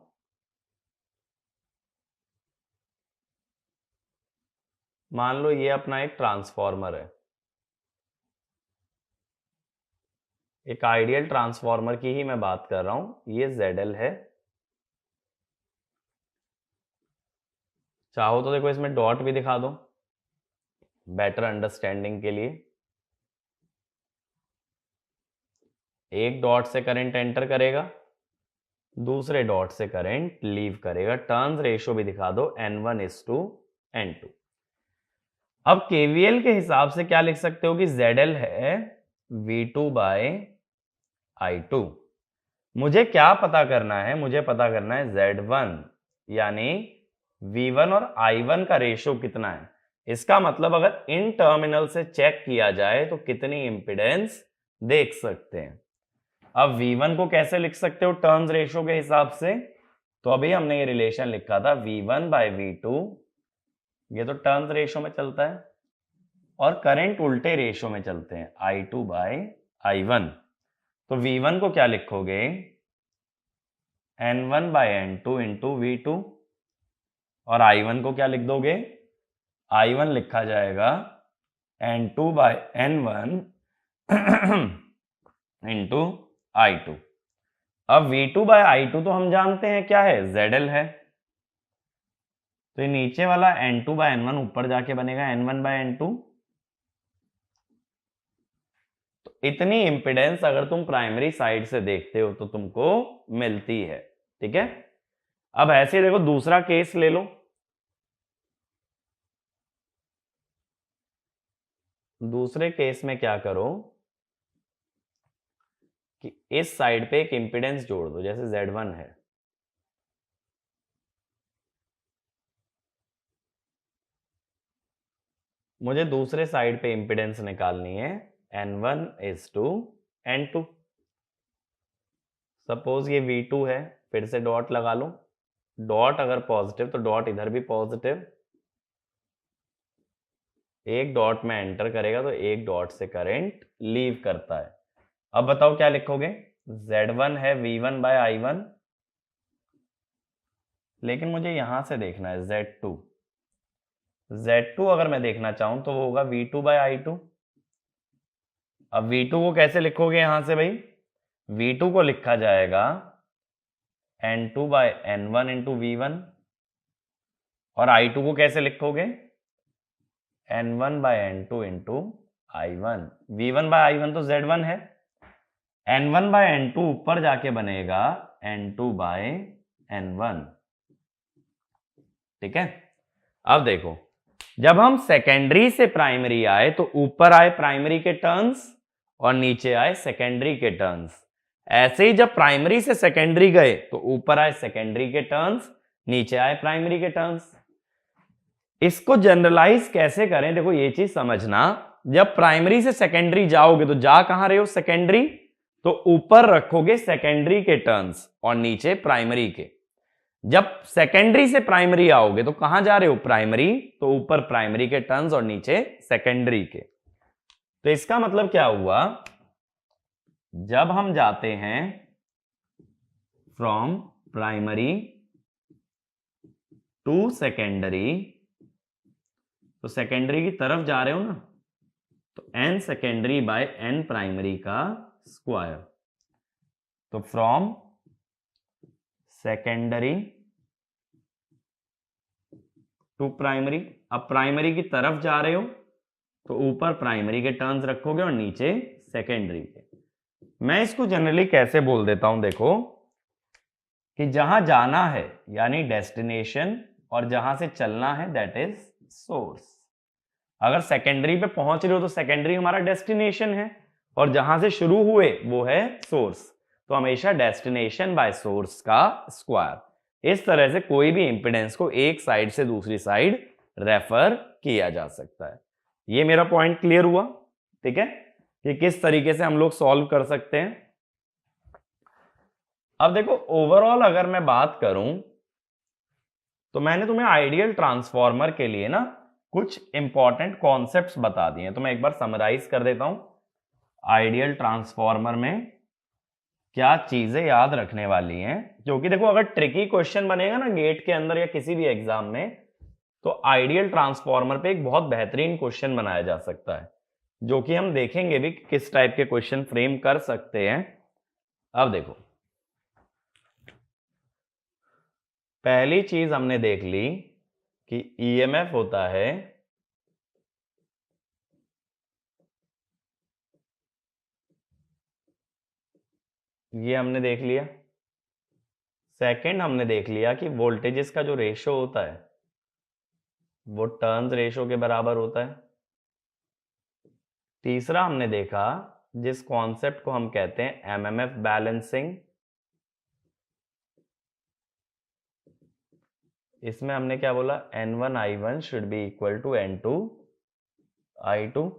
Speaker 1: मान लो ये अपना एक ट्रांसफॉर्मर है, एक आइडियल ट्रांसफॉर्मर की ही मैं बात कर रहा हूं। ये ZL है। चाहो तो देखो इसमें डॉट भी दिखा दो बेटर अंडरस्टैंडिंग के लिए। एक डॉट से करंट एंटर करेगा, दूसरे डॉट से करंट लीव करेगा। टर्न्स रेशियो भी दिखा दो N1:N2। अब KVL के हिसाब से क्या लिख सकते हो कि ZL है V2/I2। मुझे क्या पता करना है? मुझे पता करना है Z1, यानी V1 और I1 का रेशियो कितना है। इसका मतलब अगर इन टर्मिनल से चेक किया जाए तो कितनी इंपिडेंस देख सकते हैं। अब V1 को कैसे लिख सकते हो टर्न्स रेशियो के हिसाब से? तो अभी हमने ये रिलेशन लिखा था V1/V2, ये तो टर्न्स रेशियो में चलता है, और करंट उल्टे रेशियो में चलते हैं I2/I1। तो V1 को क्या लिखोगे? N1/N2 इंटू V2, और I1 को क्या लिख दोगे? I1 लिखा जाएगा N2/N1 इंटू I2। अब V2/I2 तो हम जानते हैं क्या है, ZL है। तो ये नीचे वाला N2/N1 ऊपर जाके बनेगा N1/N2। तो इतनी इंपिडेंस अगर तुम प्राइमरी साइड से देखते हो तो तुमको मिलती है। ठीक है, अब ऐसे देखो दूसरा केस ले लो। दूसरे केस में क्या करो कि इस साइड पे एक इंपिडेंस जोड़ दो, जैसे Z1 है। मुझे दूसरे साइड पे इंपिडेंस निकालनी है N1:N2। सपोज ये V2 है, फिर से डॉट लगा लो। डॉट अगर पॉजिटिव तो डॉट इधर भी पॉजिटिव। एक डॉट में एंटर करेगा तो एक डॉट से करंट लीव करता है। अब बताओ क्या लिखोगे? Z1 है V1/I1, लेकिन मुझे यहां से देखना है Z2। Z2 अगर मैं देखना चाहूं तो वो होगा V2/I2। अब V2 को कैसे लिखोगे यहां से भाई? V2 को लिखा जाएगा N2/N1 इंटू V1, और I2 को कैसे लिखोगे? N1/N2 into I1। V1/I1 तो Z1 है, N1/N2 ऊपर जाके बनेगा N2/N1। ठीक है, अब देखो जब हम सेकेंडरी से प्राइमरी आए तो ऊपर आए प्राइमरी के टर्न्स और नीचे आए सेकेंडरी के टर्न्स। ऐसे ही जब प्राइमरी से सेकेंडरी गए तो ऊपर आए सेकेंडरी के टर्न्स, नीचे आए प्राइमरी के टर्न्स। इसको जनरलाइज कैसे करें? देखो ये चीज समझना, जब प्राइमरी से सेकेंडरी जाओगे तो जा कहां रहे हो? सेकेंडरी। तो ऊपर रखोगे सेकेंडरी के टर्न्स और नीचे प्राइमरी के। जब सेकेंडरी से प्राइमरी आओगे तो कहां जा रहे हो? प्राइमरी। तो ऊपर प्राइमरी के टर्न्स और नीचे सेकेंडरी के। तो इसका मतलब क्या हुआ? जब हम जाते हैं फ्रॉम प्राइमरी टू सेकेंडरी, तो सेकेंडरी की तरफ जा रहे हो ना, तो n secondary by n primary का स्क्वायर। तो फ्रॉम सेकेंडरी टू प्राइमरी, अब प्राइमरी की तरफ जा रहे हो तो ऊपर प्राइमरी के टर्न्स रखोगे और नीचे सेकेंडरी के। मैं इसको जनरली कैसे बोल देता हूं, देखो कि जहां जाना है यानी डेस्टिनेशन, और जहां से चलना है दैट इज सोर्स। अगर सेकेंडरी पे पहुंच रहे हो तो सेकेंडरी हमारा डेस्टिनेशन है, और जहां से शुरू हुए वो है सोर्स। तो हमेशा डेस्टिनेशन बाय सोर्स का स्क्वायर। इस तरह से कोई भी इंपिडेंस को एक साइड से दूसरी साइड रेफर किया जा सकता है। ये मेरा पॉइंट क्लियर हुआ? ठीक है, कि किस तरीके से हम लोग सॉल्व कर सकते हैं। अब देखो ओवरऑल अगर मैं बात करूं तो मैंने तुम्हें आइडियल ट्रांसफॉर्मर के लिए ना कुछ इंपॉर्टेंट कॉन्सेप्ट्स बता दिए हैं, तो मैं एक बार समराइज कर देता हूं। आइडियल ट्रांसफॉर्मर में क्या चीजें याद रखने वाली हैं, क्योंकि देखो अगर ट्रिकी क्वेश्चन बनेगा ना गेट के अंदर या किसी भी एग्जाम में, तो आइडियल ट्रांसफॉर्मर पे एक बहुत बेहतरीन क्वेश्चन बनाया जा सकता है, जो कि हम देखेंगे भी किस टाइप के क्वेश्चन फ्रेम कर सकते हैं। अब देखो, पहली चीज हमने देख ली कि ईएमएफ होता है ये हमने देख लिया। सेकंड हमने देख लिया कि वोल्टेजेस का जो रेशो होता है वो टर्न्स रेशो के बराबर होता है। तीसरा हमने देखा जिस कॉन्सेप्ट को हम कहते हैं एमएमएफ बैलेंसिंग, इसमें हमने क्या बोला, N1 I1 should be equal to N2 I2।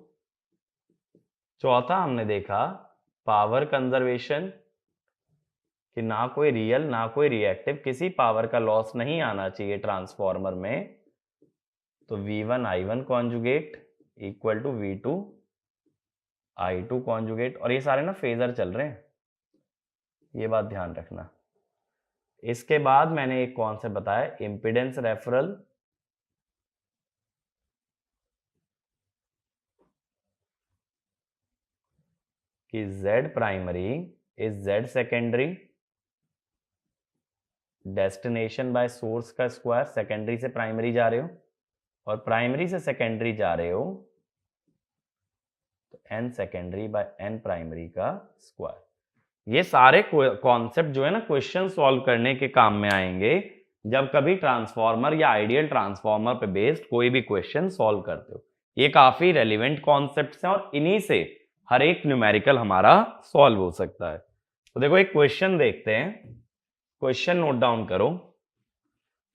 Speaker 1: चौथा हमने देखा पावर कंजर्वेशन, कि ना कोई रियल ना कोई रिएक्टिव, किसी पावर का लॉस नहीं आना चाहिए ट्रांसफॉर्मर में, तो V1 I1 conjugate equal to V2 I2 conjugate. और ये सारे ना फेजर चल रहे हैं, ये बात ध्यान रखना। इसके बाद मैंने एक कॉन्सेप्ट बताया इंपीडेंस रेफरल, कि Z primary is Z secondary, destination by source का स्क्वायर, सेकेंडरी से प्राइमरी जा रहे हो और प्राइमरी से सेकेंडरी जा रहे हो तो N secondary by N primary का स्क्वायर। ये सारे कॉन्सेप्ट जो है ना क्वेश्चन सॉल्व करने के काम में आएंगे जब कभी ट्रांसफॉर्मर या आइडियल ट्रांसफॉर्मर पे बेस्ड कोई भी क्वेश्चन सॉल्व करते हो। ये काफी रेलिवेंट कॉन्सेप्ट्स हैं और इन्हीं से हर एक न्यूमेरिकल हमारा सॉल्व हो सकता है। तो देखो एक क्वेश्चन देखते हैं, क्वेश्चन नोट डाउन करो।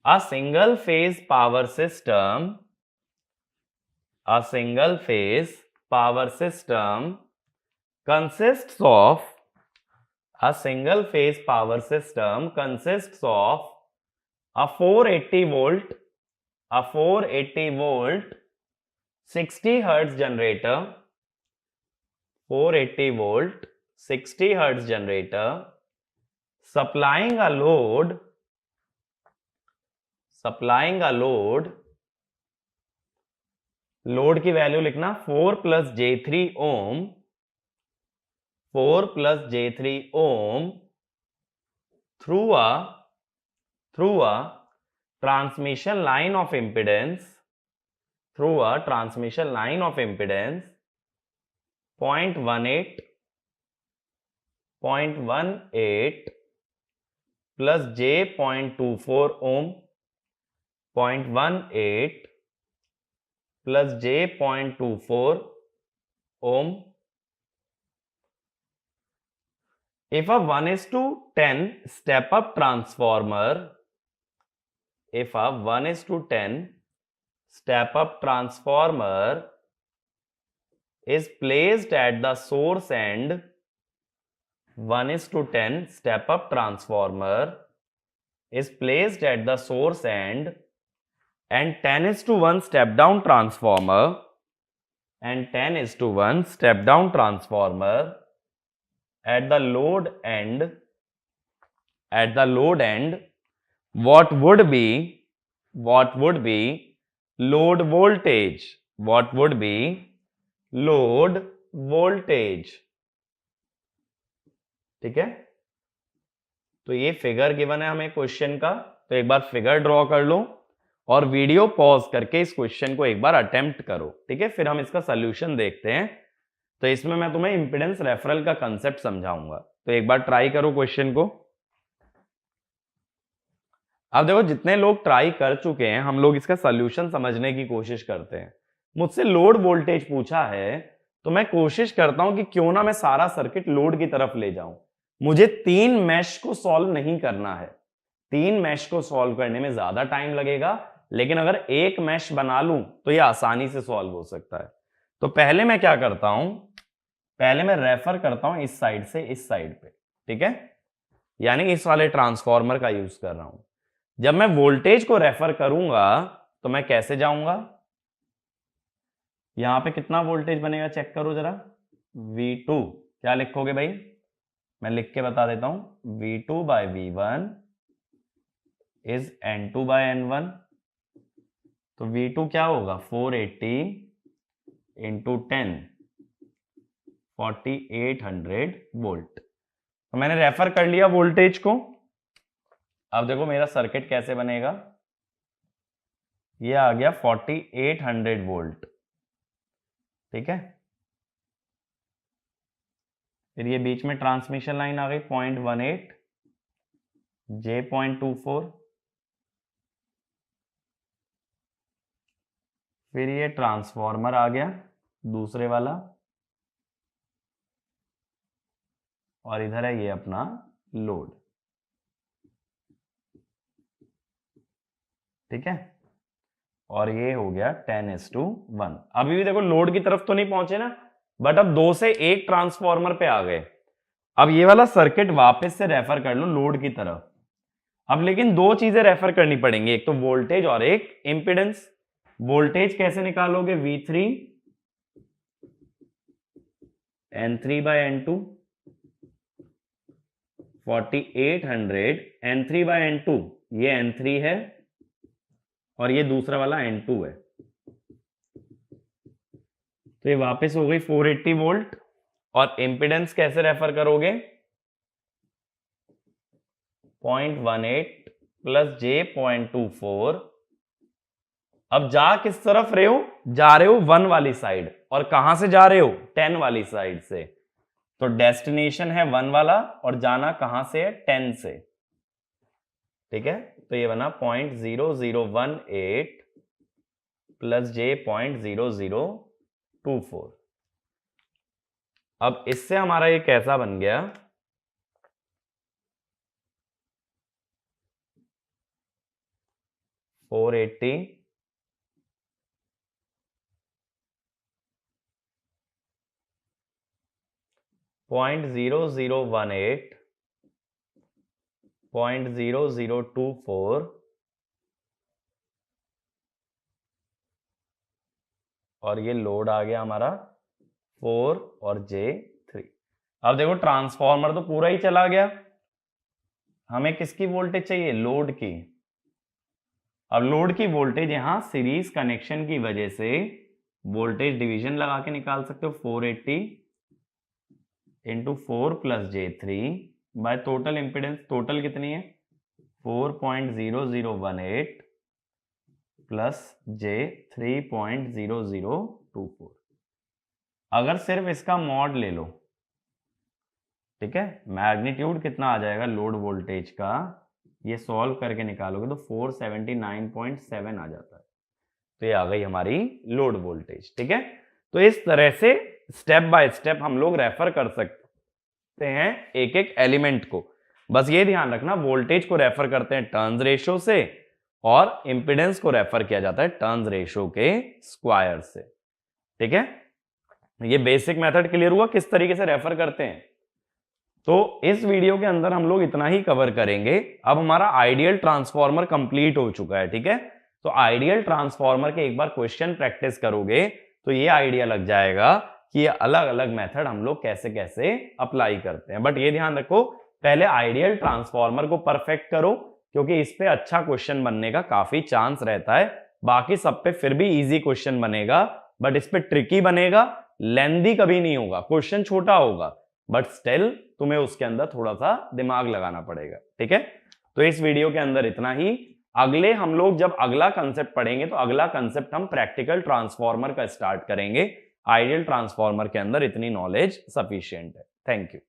Speaker 1: A single phase power system, a single phase power system consists of a 480 volt, 60 hertz generator, 480 volt 60 hertz generator supplying a load load की वैल्यू लिखना 4 + j3 ohm, 4 + j3 ohm through a transmission line of impedance, 0.18 plus j.24 ohm, 0.18 plus j.24 ohm. If a 1:10 step-up transformer, is placed at the source end, 1:10 step-up transformer is placed at the source end, and 10:1 step-down transformer, at the load end, what would be load voltage? ठीक है, तो ये figure given है हमें question का, तो एक बार figure draw कर लो और वीडियो पॉज करके इस क्वेश्चन को एक बार अटेम्प्ट करो। ठीक है, फिर हम इसका सॉल्यूशन देखते हैं। तो इसमें मैं तुम्हें इंपीडेंस रेफरल का कंसेप्ट समझाऊंगा, तो एक बार ट्राई करो क्वेश्चन को। अब देखो जितने लोग ट्राई कर चुके हैं, हम लोग इसका सॉल्यूशन समझने की कोशिश करते हैं। मुझसे लोड वोल्टेज पूछा है तो मैं कोशिश करता हूं कि क्यों ना मैं सारा सर्किट लोड की तरफ ले जाऊं। मुझे 3 मैश को सॉल्व नहीं करना है, 3 मैश को सॉल्व करने में ज्यादा टाइम लगेगा, लेकिन अगर एक मैश बना लूं तो यह आसानी से सॉल्व हो सकता है। तो पहले मैं क्या करता हूं, पहले मैं रेफर करता हूं इस साइड से इस साइड पे। ठीक है, यानी इस वाले ट्रांसफॉर्मर का यूज कर रहा हूं। जब मैं वोल्टेज को रेफर करूंगा तो मैं कैसे जाऊंगा, यहां पे कितना वोल्टेज बनेगा चेक करो जरा, V2 क्या लिखोगे भाई, मैं लिख के बता देता हूं, V2/V1 इज N2/N1। तो V2 क्या होगा, 480 इंटू 10, 4800 वोल्ट। तो मैंने रेफर कर लिया वोल्टेज को। अब देखो मेरा सर्किट कैसे बनेगा, ये आ गया 4800 वोल्ट, ठीक है। फिर ये बीच में ट्रांसमिशन लाइन आ गई 0.18, J 0.24, फिर ये ट्रांसफॉर्मर आ गया दूसरे वाला, और इधर है ये अपना लोड, ठीक है। और ये हो गया 10:1। अभी भी देखो लोड की तरफ तो नहीं पहुंचे ना, बट अब 2 से 1 ट्रांसफॉर्मर पे आ गए। अब ये वाला सर्किट वापस से रेफर कर लो लोड की तरफ। अब लेकिन 2 चीजें रेफर करनी पड़ेंगी, एक तो वोल्टेज और एक इंपेडेंस। वोल्टेज कैसे निकालोगे, V3 N3/N2, 4800 N3/N2, ये N3 है और ये दूसरा वाला N2 है। तो ये वापस हो गई 480 वोल्ट। और इंपेडेंस कैसे रेफर करोगे, 0.18 प्लस J 0.24। अब जा किस तरफ रहे हो, जा रहे हो 1 वाली साइड, और कहां से जा रहे हो, 10 वाली साइड से। तो डेस्टिनेशन है 1 वाला और जाना कहां से है, 10 से, ठीक है। तो ये बना 0.0018 प्लस J 0.0024। अब इससे हमारा ये कैसा बन गया, $480 0.0018 0.0024 और ये लोड आ गया हमारा 4 और J3। अब देखो ट्रांसफॉर्मर तो पूरा ही चला गया, हमें किसकी वोल्टेज चाहिए, लोड की। अब लोड की वोल्टेज यहां सीरीज कनेक्शन की वजह से वोल्टेज डिवीजन लगा के निकाल सकते हो, 480 into 4 plus J3 by total impedance. Total कितनी है, 4.0018 प्लस J 3.0024। अगर सिर्फ इसका मॉड ले लो, ठीक है, मैग्नीट्यूड कितना आ जाएगा लोड वोल्टेज का, ये सॉल्व करके निकालोगे तो 479.7 आ जाता है। तो ये आ गई हमारी लोड वोल्टेज, ठीक है। तो इस तरह से स्टेप बाय स्टेप हम लोग रेफर कर सकते हैं एक एक एलिमेंट को। बस ये ध्यान रखना, वोल्टेज को रेफर करते हैं टर्न्स रेशो से और इंपेडेंस को रेफर किया जाता है टर्न्स रेशो के स्क्वायर से, ठीक है। ये बेसिक मेथड क्लियर हुआ किस तरीके से रेफर करते हैं। तो इस वीडियो के अंदर हम लोग इतना ही कवर करेंगे। अब हमारा आइडियल ट्रांसफॉर्मर कंप्लीट हो चुका है, ठीक है। तो आइडियल ट्रांसफॉर्मर के एक बार क्वेश्चन प्रैक्टिस करोगे तो ये आइडिया लग जाएगा कि ये अलग अलग मेथड हम लोग कैसे कैसे अप्लाई करते हैं। बट ये ध्यान रखो, पहले आइडियल ट्रांसफॉर्मर को परफेक्ट करो, क्योंकि इस पे अच्छा क्वेश्चन बनने का काफी चांस रहता है। बाकी सब पे फिर भी इजी क्वेश्चन बनेगा, बट इस पे ट्रिकी बनेगा, लेंदी कभी नहीं होगा, क्वेश्चन छोटा होगा, बट स्टिल तुम्हें उसके अंदर थोड़ा सा दिमाग लगाना पड़ेगा, ठीक है। तो इस वीडियो के अंदर इतना ही। अगले हम लोग जब अगला कंसेप्ट पढ़ेंगे तो अगला कंसेप्ट हम प्रैक्टिकल ट्रांसफॉर्मर का स्टार्ट करेंगे। आइडियल ट्रांसफॉर्मर के अंदर इतनी नॉलेज सफिशिएंट है। Thank you.